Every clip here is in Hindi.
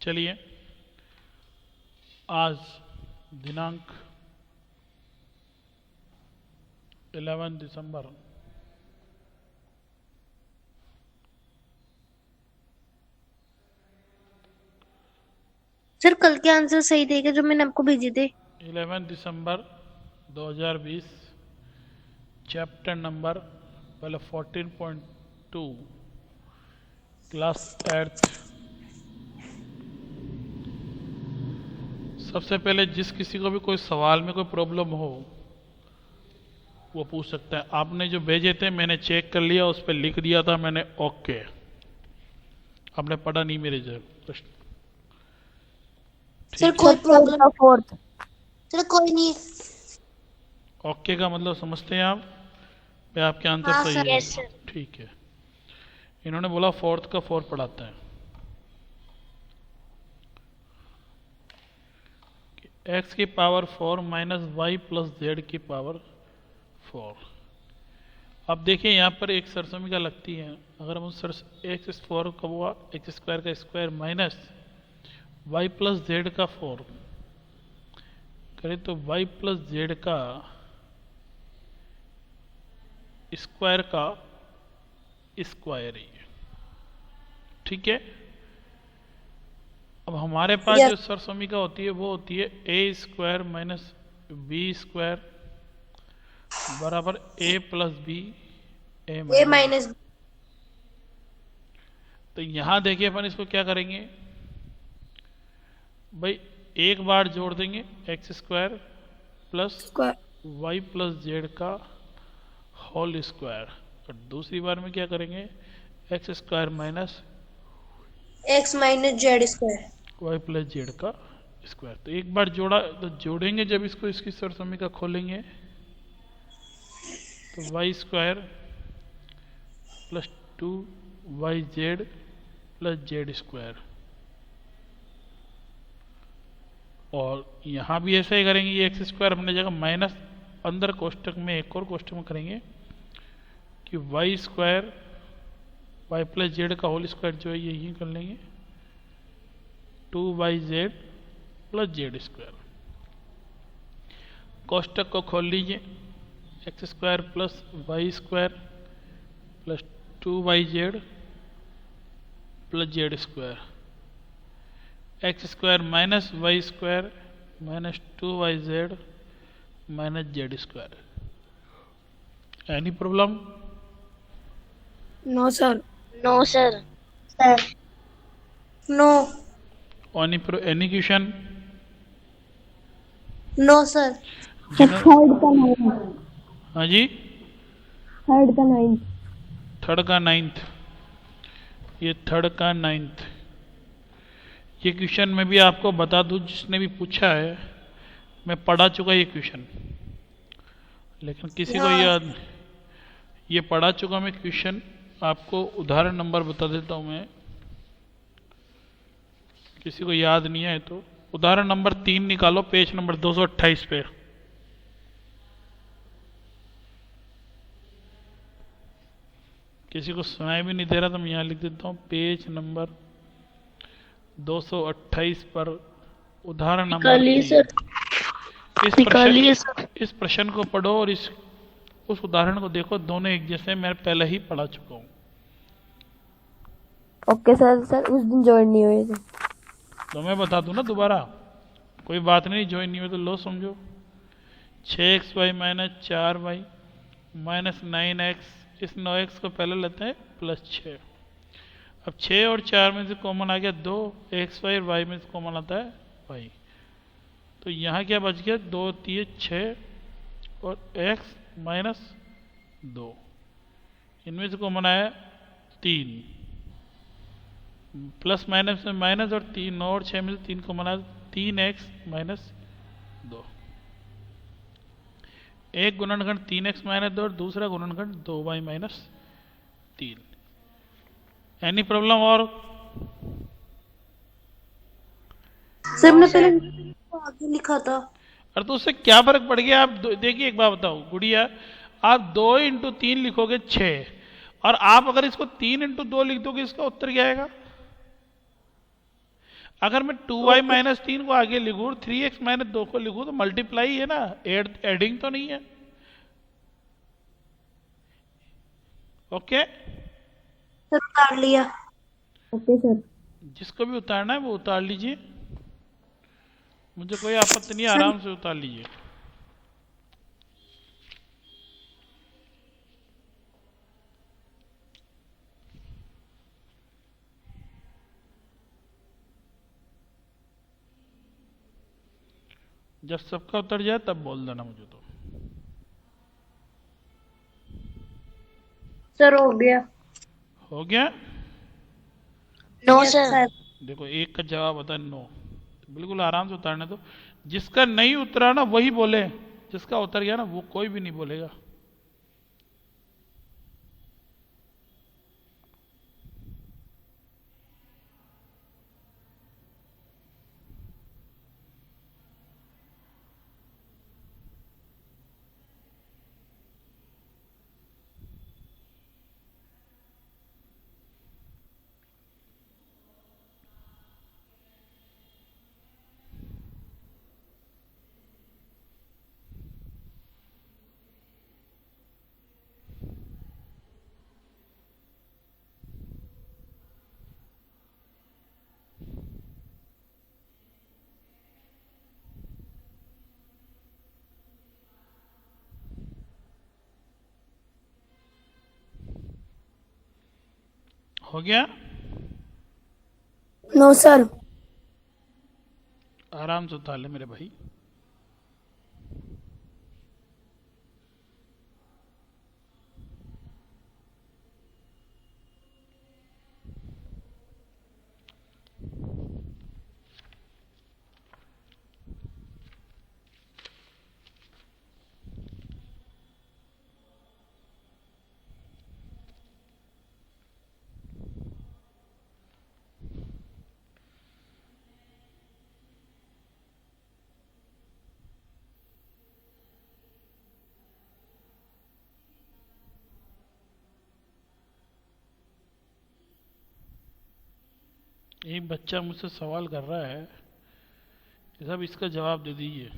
चलिए, आज दिनांक 11 दिसंबर सर कल के आंसर सही थे क्या जो मैंने आपको भेजे थे? 11 दिसंबर 2020, चैप्टर नंबर पहले 14.2 क्लास 8। सबसे पहले जिस किसी को भी कोई सवाल में कोई प्रॉब्लम हो वो पूछ सकता है। आपने जो भेजे थे मैंने चेक कर लिया, उस पर लिख दिया था मैंने ओके। आपने पढ़ा नहीं मेरे जो प्रश्न, सर ठीक है? कोई प्रॉब्लम? फोर्थ। सर कोई नहीं। ओके का मतलब समझते हैं आप? या आपके आंसर हाँ सही सर। है? Yes sir. ठीक है। इन्होंने बोला फोर्थ का 4 पढ़ाते हैं। एक्स की power 4 minus y plus z की पावर 4। अब देखिए यहाँ पर एक सरसमीका लगती है। अगर हम सर एक्स 4 का हुआ एक्स स्क्वायर का square minus y plus Z का 4 करें तो वाई प्लस जेड का स्क्वायर का स्क्वायर ही है, ठीक है? अब हमारे पास Yes. जो सरसमीका होती है वो होती है ए स्क्वायर माइनस बी स्क्वायर बराबर ए प्लस बी ए ए माइनस। माइनस। तो यहां देखिए अपन इसको क्या करेंगे भाई, एक बार जोड़ देंगे x square plus y plus Z का होल स्क्वायर, और दूसरी बार में क्या करेंगे x square minus x minus Z square. Y plus Z का स्क्वायर। तो एक बार जोड़ा तो जोड़ेंगे जब इसको, इसकी सरसमीका खोलेंगे तो y square plus 2 Y Z plus Z square, और यहाँ भी ऐसा ही करेंगे। ये एक्स स्क्वायर अपने जगह माइनस अंदर कोष्टक में एक और कोष्टक में करेंगे कि Y square Y plus Z का होल स्क्वायर जो है ये यही कर लेंगे 2 Y Z plus Z square. कोष्टक को खोल लीजिए, X square plus Y square plus 2 Y Z plus Z square, X square minus Y square minus 2 Y Z minus Z square. Any problem? No sir. No sir. Sir no. Any question? No sir. Third का नाइन्थ। हाँ जी, थर्ड का नाइन्थ। थर्ड का 9th। ये थर्ड का 9th। ये क्वेश्चन मैं भी आपको बता दूं, जिसने भी पूछा है मैं पढ़ा चुका ये क्वेश्चन, लेकिन किसी को याद, ये पढ़ा चुका मैं क्वेश्चन। आपको उदाहरण नंबर बता देता हूं मैं, किसी को याद नहीं है तो उदाहरण नंबर 3 निकालो, पेज नंबर 228 पे। किसी को सुनाई भी नहीं दे रहा तो मैं यहाँ लिख देता हूँ, पेज नंबर 228 पर उदाहरण नंबर 3। इस प्रश्न को पढ़ो और उस उदाहरण को देखो, दोनों एक जैसे मैं पहले ही पढ़ा चुका हूँ। Okay sir. सर उस दिन ज्वाइन नहीं हुए थे। तो मैं बता दूं ना दोबारा, कोई बात नहीं, ज्वाइन नहीं हुए तो लो समझो। 6xy minus 4y minus 9x, इस 9x को पहले लेते हैं प्लस 6। अब 6 और 4 में से कॉमन आ गया 2, xy और y में से कॉमन आता है y। तो यहाँ क्या बच गया 2 3 6 और x माइनस 2, इनमें से कॉमन आया 3, प्लस माइनस में माइनस और 3 और 6 में से 3 कॉमन आया 3x माइनस 2। एक गुणनखंड 3x माइनस 2 और दूसरा गुणनखंड 2y माइनस 3। Any problem? और सर ने पहले आगे लिखा था। अरे तो उससे क्या फर्क पड़ गया? आप देखिए, एक बात बताओ गुड़िया, आप 2 इंटू 3 लिखोगे 6, और आप अगर इसको 3 इंटू 2 लिख दोगे इसका उत्तर क्या आएगा? अगर मैं 2y माइनस 3 को आगे लिखूँ, 3x माइनस 2 को लिखूँ, तो मल्टीप्लाई है ना, एडिंग तो नहीं है। ओके, सर उतार लिया। Okay sir. जिसको भी उतारना है वो उतार लीजिए, मुझे कोई आपत्ति नहीं है, सर आराम से उतार लीजिए। जब सबका उतर जाए तब बोल देना मुझे। तो सर हो गया। हो गया। No sir. देखो एक का जवाब होता है नो, तो बिल्कुल आराम से उतारने दो। जिसका नहीं उतरा ना वही बोले, जिसका उतर गया ना वो कोई भी नहीं बोलेगा। हो गया। No sir. आराम से उतार ले मेरे भाई। एक बच्चा मुझसे सवाल कर रहा है कि साहब इसका जवाब दे दीजिए।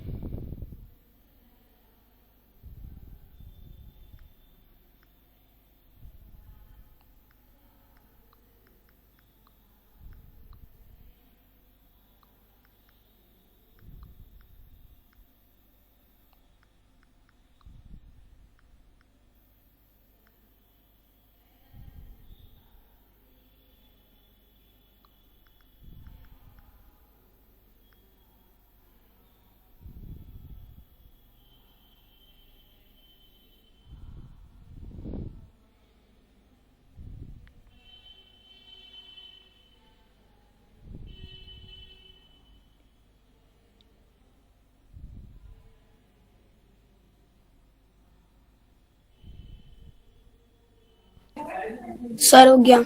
सर हो गया।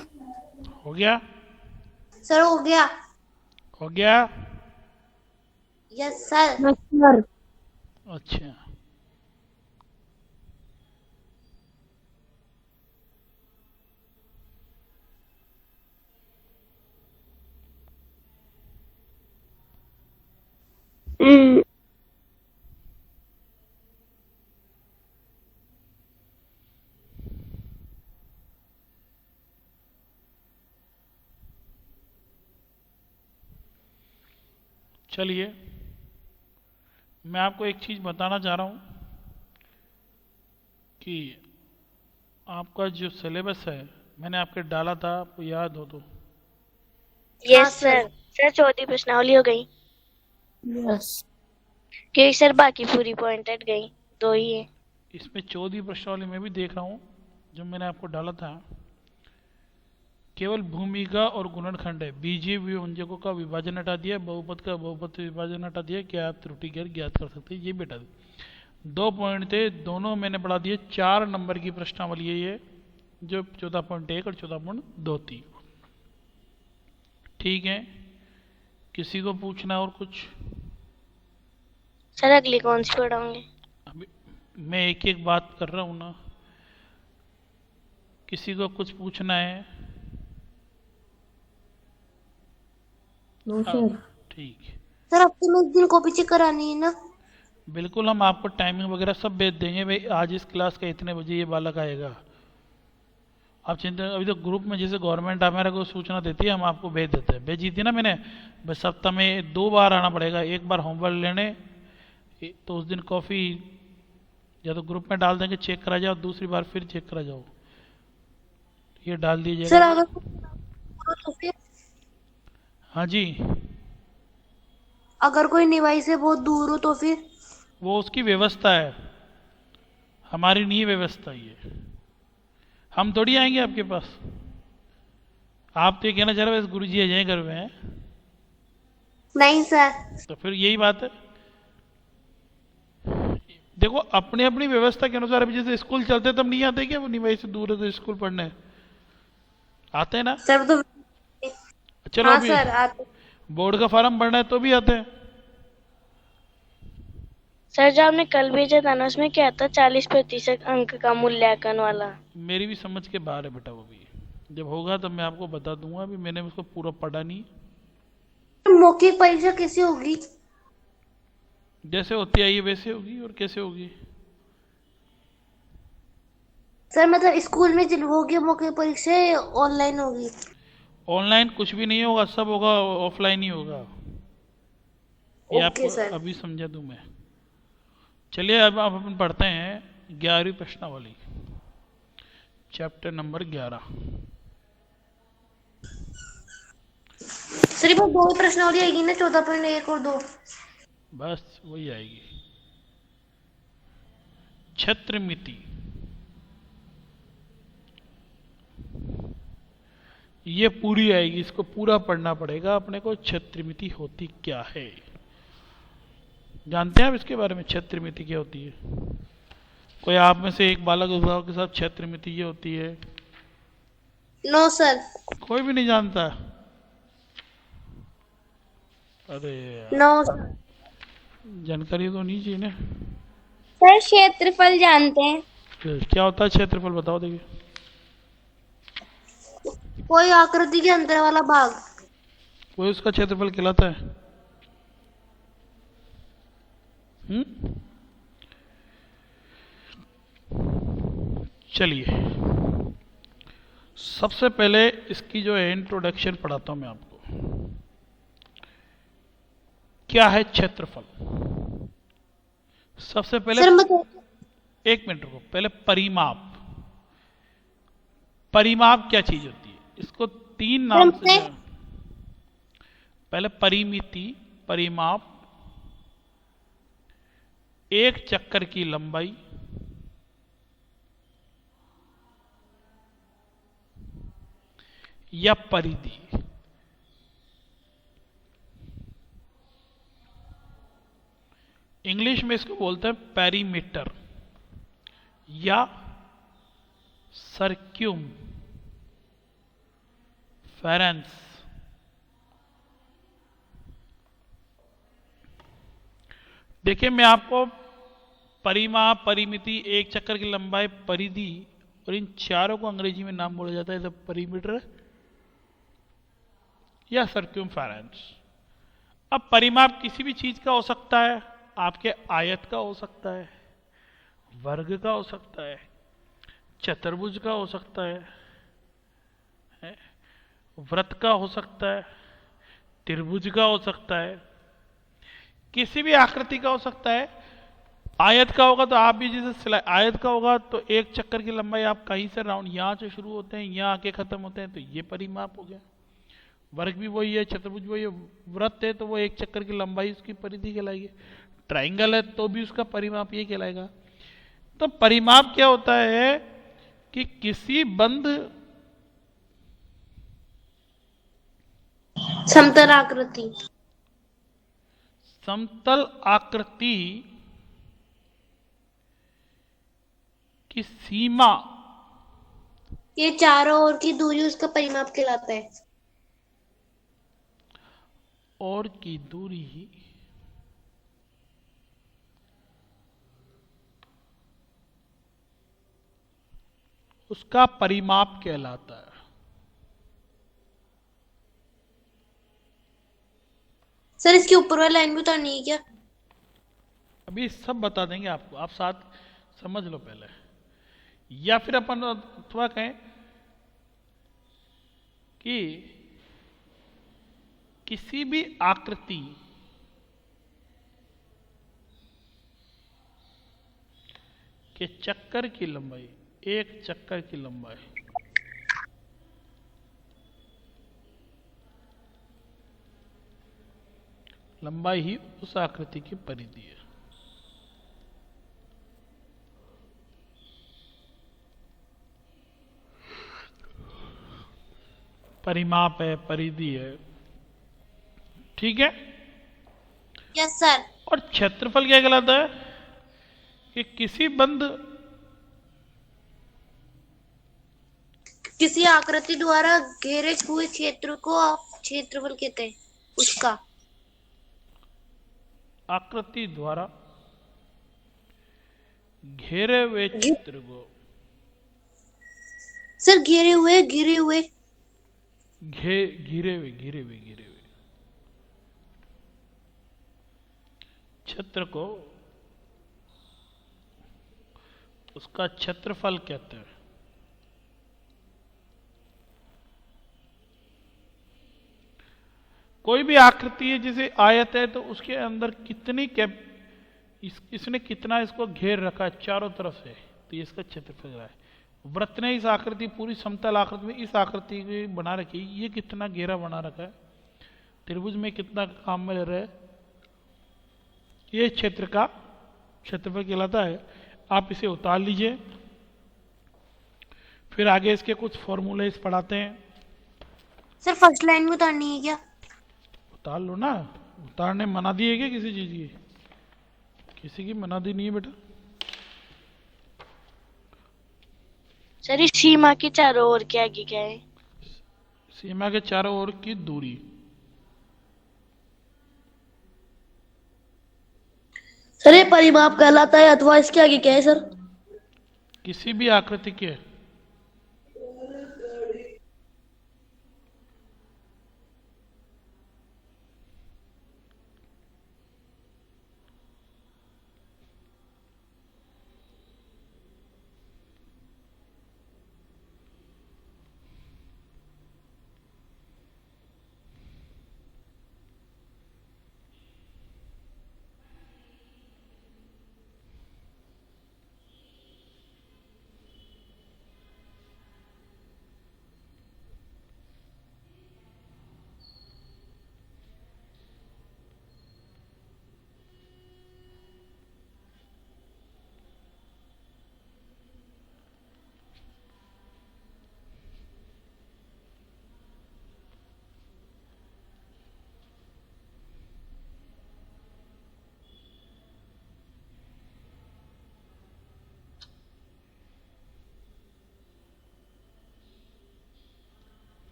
हो गया। सर हो गया। हो गया। Yes sir. Yes sir. अच्छा, चलिए मैं आपको एक चीज़ बताना चाह रहा हूँ कि आपका जो सिलेबस है मैंने आपके डाला था, आपको याद हो तो। Yes sir. सर 14 प्रश्नावली हो गई यस। क्योंकि सर बाकी पूरी पॉइंटेड गई, 2 ही है। इसमें 14 प्रश्नावली में भी देख रहा हूँ जो मैंने आपको डाला था, केवल भूमिका और गुणनखंड है। बीजीय व्यंजकों का विभाजन हटा दिया, बहुपद का बहुपद विभाजन हटा दिया, क्या आप त्रुटि गैर ज्ञात कर सकते हैं, ये भी हटा दिया। 2 पॉइंट थे, दोनों मैंने बढ़ा दिए। 4 नंबर की प्रश्नावली है ये, जो 14.1 और 14.2 थी। ठीक है, किसी को पूछना और कुछ? सर अगली कौन सी पढ़ाओगे? अभी मैं एक एक बात कर रहा हूँ ना, किसी को कुछ पूछना है? नो हाँ, सर। ठीक है। सर हफ्ते में एक दिन कॉपी चेक करानी है ना? बिल्कुल, हम आपको टाइमिंग वगैरह सब भेज देंगे भाई, आज इस क्लास का इतने बजे ये बालक आएगा। आप चिंता, अभी तो ग्रुप में जैसे गवर्नमेंट हमारे को सूचना देती है हम आपको भेज देते हैं, भेजी थी ना मैंने। बस सप्ताह में 2 बार आना पड़ेगा, एक बार होमवर्क लेने, तो उस दिन कॉफ़ी या तो ग्रुप में डाल देंगे चेक करा जाओ, दूसरी बार फिर चेक करा जाओ, ये डाल दीजिएगा। सर अगर तो फिर हाँ जी, अगर कोई निवाई से बहुत दूर हो तो फिर? वो उसकी व्यवस्था है, हमारी नहीं व्यवस्था ये, हम थोड़ी आएंगे आपके पास। आप तो ये कहना चाह रहे हो बस गुरु जी आ जाए घर में हैं? नहीं सर। तो फिर यही बात है। देखो अपनी अपनी व्यवस्था के अनुसार, अभी जैसे स्कूल चलते तब नहीं आते क्या, वो निवाई से दूर है तो स्कूल पढ़ने आते हैं ना। सर तो चलो हाँ अभी सर आते। बोर्ड का फॉर्म भरना है तो भी आते हैं। सर जो आपने कल भेजा था ना उसमें क्या था, 40% अंक का मूल्यांकन वाला? मेरी भी समझ के बाहर है बेटा, वो भी जब होगा तब मैं आपको बता दूंगा, अभी मैंने उसको पूरा पढ़ा नहीं। मौखिक परीक्षा कैसे होगी? जैसे होती आई है वैसे होगी, और कैसे होगी? सर मतलब स्कूल में जब होगी मौखिक परीक्षा या ऑनलाइन होगी? ऑनलाइन कुछ भी नहीं होगा, सब होगा ऑफलाइन ही होगा। ये ओके आपको सर। अभी समझा दूं मैं। चलिए अब आप अपन पढ़ते हैं 11वीं प्रश्नावली, चैप्टर नंबर 11। सिर्फ वो दो ही प्रश्नावली आएगी ना, 14.1 और 2? बस वही आएगी, छत्रमिति। ये पूरी आएगी, इसको पूरा पढ़ना पड़ेगा अपने को। छत्रमिति होती क्या है, जानते हैं आप इसके बारे में? छत्रमिति क्या होती है? कोई आप में से एक बालक उदाहरण के साथ छत्रमिति ये होती है? No sir. कोई भी नहीं जानता? अरे यार, नो सर। जानकारी तो नहीं चाहिए ना। सर क्षेत्रफल जानते हैं। क्या होता है क्षेत्रफल, बताओ देखिए। कोई आकृति के अंदर वाला भाग। वही उसका क्षेत्रफल कहलाता है। चलिए सबसे पहले इसकी जो है इंट्रोडक्शन पढ़ाता हूं मैं आपको। क्या है क्षेत्रफल? सबसे पहले सर मतलब 1 मिनट रुको, पहले परिमाप। परिमाप क्या चीज होती है, इसको 3 नाम से पहले परिमिति, परिमाप, एक चक्कर की लंबाई, या परिधि। इंग्लिश में इसको बोलते हैं पेरीमीटर या सर्क्यूम फेरेंस। देखिए मैं आपको परिमाप, परिमिति, एक चक्कर की लंबाई, परिधि और इन चारों को अंग्रेजी में नाम बोला जाता है, जैसे परिमीटर या सर्क्यूम फेरेंस। अब परिमाप किसी भी चीज का हो सकता है, आपके आयत का हो सकता है, वर्ग का हो सकता है, चतुर्भुज का हो सकता है, वृत्त का हो सकता है, त्रिभुज का हो सकता है, किसी भी आकृति का हो सकता है। आयत का होगा तो आप भी जैसे आयत का होगा तो एक चक्कर की लंबाई आप कहीं से राउंड यहां से शुरू होते हैं यहां आके खत्म होते हैं, तो ये परिमाप हो गया। वर्ग भी वही है, चतुर्भुज वही है, वृत्त है तो वो एक चक्कर की लंबाई उसकी परिधि कहलाएगी, ट्राइंगल है तो भी उसका परिमाप ये कहलाएगा। तो परिमाप क्या होता है कि किसी बंद समतल आकृति, समतल आकृति की सीमा ये चारों ओर की दूरी उसका परिमाप कहलाता है। और की दूरी उसका परिमाप कहलाता है। सर इसके ऊपर वाली लाइन भी उतारनी है क्या? अभी सब बता देंगे आपको, आप साथ समझ लो पहले। या फिर अपन अथवा कहें कि किसी भी आकृति के चक्कर की लंबाई, एक चक्कर की लंबाई ही उस आकृति की परिधि है। परिमाप है, परिधि है, ठीक है। Yes sir. और क्षेत्रफल क्या कहलाता है? कि किसी किसी आकृति द्वारा घेरे हुए क्षेत्र को आप क्षेत्रफल कहते हैं, उसका। आकृति द्वारा घेरे हुए क्षेत्र को, सर घिरे हुए घिरे हुए क्षेत्र को उसका क्षेत्रफल कहते हैं। कोई भी आकृति है, जैसे आयत है, तो उसके अंदर कितनी इसने कितना इसको घेर रखा है चारों तरफ से, तो ये इसका क्षेत्रफल है। वृत्त ने इस आकृति, पूरी समतल आकृति में इस आकृति की बना रखी, ये कितना घेरा बना रखा है, त्रिभुज में कितना काम में ले रहा है, ये क्षेत्र का क्षेत्रफल कहलाता है। आप इसे उतार लीजिए, फिर आगे इसके कुछ फॉर्मूले पढ़ाते हैं। सर फर्स्ट लाइन में उतारनी है क्या? उतार लो ना, उतारने मना दी है क्या किसी चीज की? किसी की मना दी नहीं है बेटा। सर इस सीमा के चारों ओर के आगे क्या है? सीमा के चारों ओर की दूरी। सर ये परिमाप कहलाता है, अथवा इसके आगे क्या है सर? किसी भी आकृति के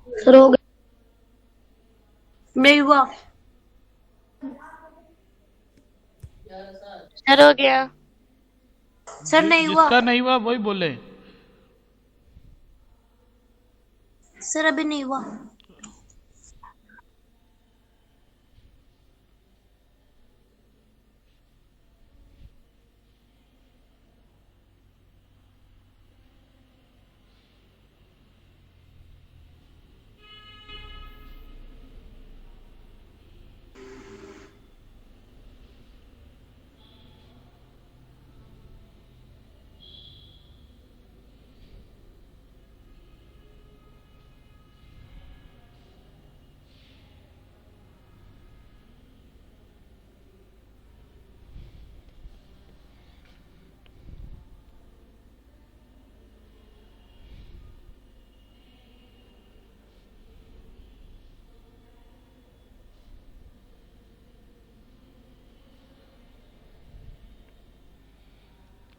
सर हो गया? नहीं हुआ सर हो गया। सर, नहीं हुआ जिसका नहीं हुआ वही बोले। सर, अभी नहीं हुआ।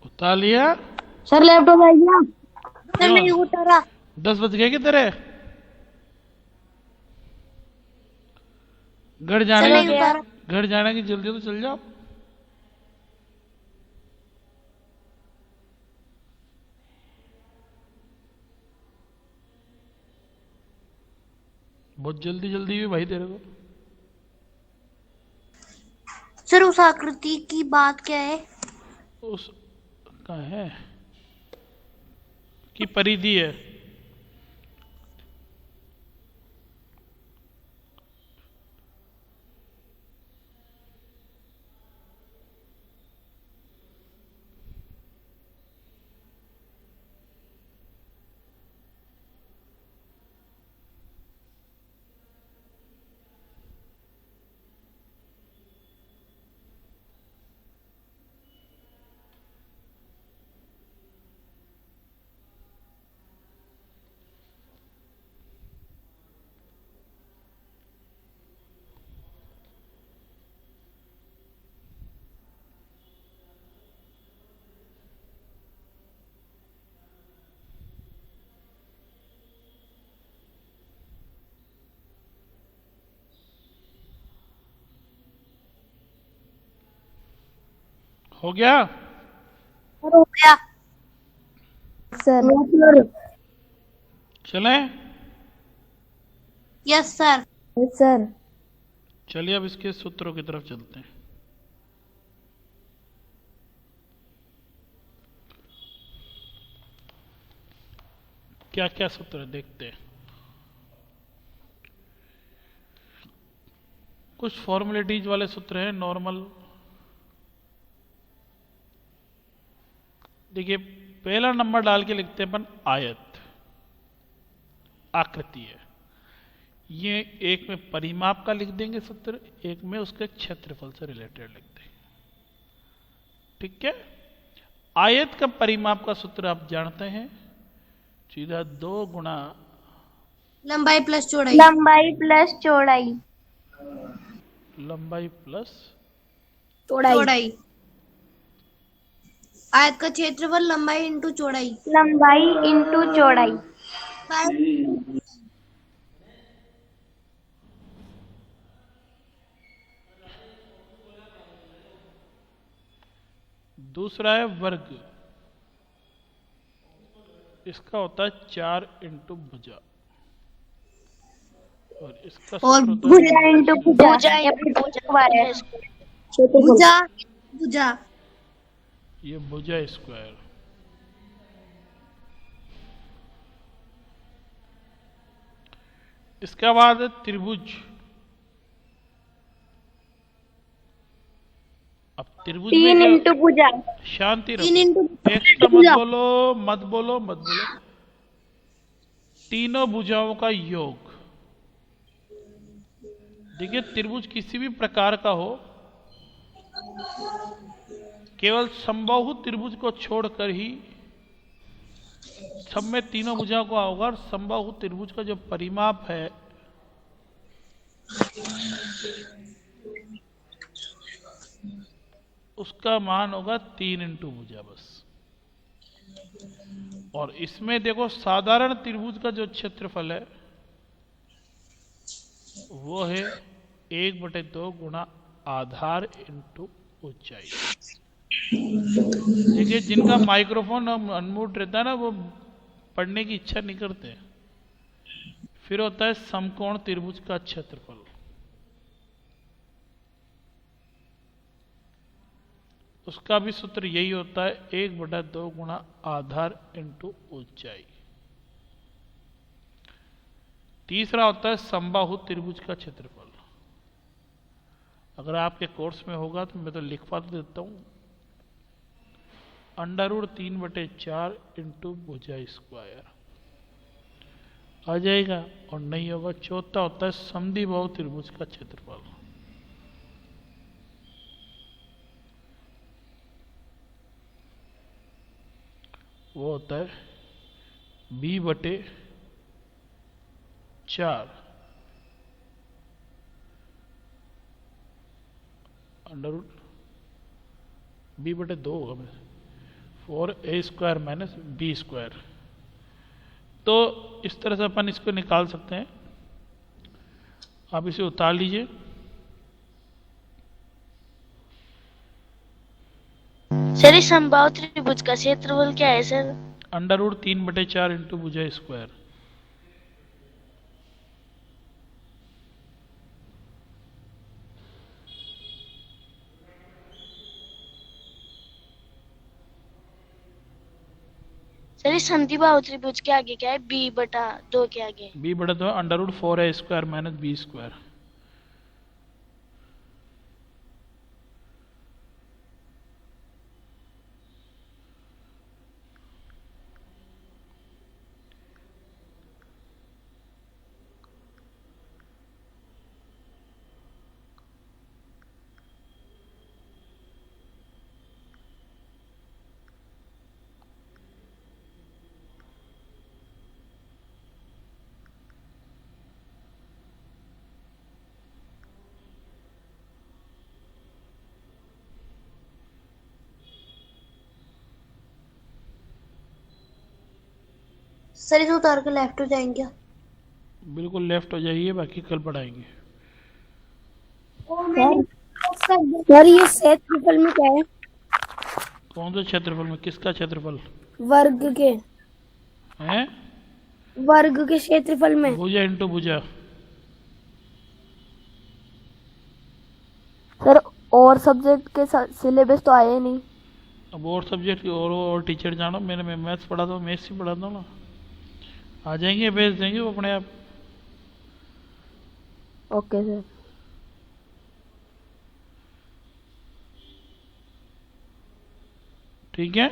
उतार लिया। सर लैपटॉप आ गया। सर नहीं उतारा। 10 बज गए कि तेरे? घर सर जाने नहीं की उतारा। घर जाने की जल्दी तो चल जाओ। बहुत जल्दी जल्दी भी भाई तेरे को। सर उस आकृति की बात क्या है? उस का है कि परिधि है। हो गया? सर हो गया। सर चलें? Yes sir. सर चलिए अब इसके सूत्रों की तरफ चलते हैं। क्या क्या सूत्र है देखते हैं। कुछ फॉर्मेलिटीज वाले सूत्र हैं नॉर्मल। देखिए पहला नंबर डाल के लिखते हैं अपन आयत, आकृति है। ये एक में परिमाप का लिख देंगे सूत्र, एक में उसके क्षेत्रफल से रिलेटेड लिख देंगे। ठीक है। आयत का परिमाप का सूत्र आप जानते हैं, सीधा 2 गुणा लंबाई प्लस चौड़ाई। लंबाई प्लस चौड़ाई। लंबाई प्लस चौड़ाई। आयत का क्षेत्रफल लंबाई इंटू चौड़ाई। लंबाई इंटू चौड़ाई। दूसरा है वर्ग। इसका होता है 4 इंटू भुजा, और इसका और सूत्र होता है भुजा इंटू भुजा। भुजा भुजा। ये भुजा स्क्वायर। इसके बाद है त्रिभुज। अब त्रिभुज में 3 क्या? इंटू भुजा। शांति 3 रखो, इंटू एक तो मत बोलो मत बोलो मत बोलो। तीनों भुजाओं का योग। देखिए त्रिभुज किसी भी प्रकार का हो, केवल समबाहु त्रिभुज को छोड़कर ही सब में तीनों भुजाओं का होगा। और समबाहु त्रिभुज का जो परिमाप है उसका मान होगा 3 इंटू भुजा बस। और इसमें देखो साधारण त्रिभुज का जो क्षेत्रफल है वो है 1/2 गुणा आधार इंटू ऊंचाई। देखिए जिनका माइक्रोफोन अनम्यूट रहता है ना, वो पढ़ने की इच्छा नहीं करते। फिर होता है समकोण त्रिभुज का क्षेत्रफल। उसका भी सूत्र यही होता है 1/2 गुणा आधार इंटू ऊंचाई। तीसरा होता है समबाहु त्रिभुज का क्षेत्रफल। अगर आपके कोर्स में होगा तो मैं तो लिखवा देता हूं, √3/4 इंटू भुजा स्क्वायर आ जाएगा। और नहीं होगा, चौथा होता है समद्विबाहु त्रिभुज का क्षेत्रफल। वो होता है B/4 B/2 होगा। 4a² minus b²। तो इस तरह से अपन इसको निकाल सकते हैं। आप इसे उतार लीजिए। सर इस समबाहु त्रिभुज का क्षेत्रफल क्या है सर? √3/4 इंटू भुजा स्क्वायर। सर इस संधिबाहु त्रिभुज के आगे क्या है? b/2 के आगे। b/2 √4a² minus b²। Sir इसे उतार के लेफ्ट हो जाएंगे। बिल्कुल लेफ्ट हो जाइए, बाकी कल पढ़ाएंगे। सर ये क्षेत्रफल में क्या है? कौन सा क्षेत्रफल में? किसका क्षेत्रफल? वर्ग के। हैं? वर्ग के क्षेत्रफल में। भुजा इंटू भुजा। सर और सब्जेक्ट के सिलेबस तो आए नहीं। अब और सब्जेक्ट और टीचर जानो, मैंने मैं मैथ्स पढ़ाता हूँ, मैथ्स ही पढ़ाता हूँ ना। आ जाएंगे, भेज देंगे वो अपने आप। Okay sir. ठीक है।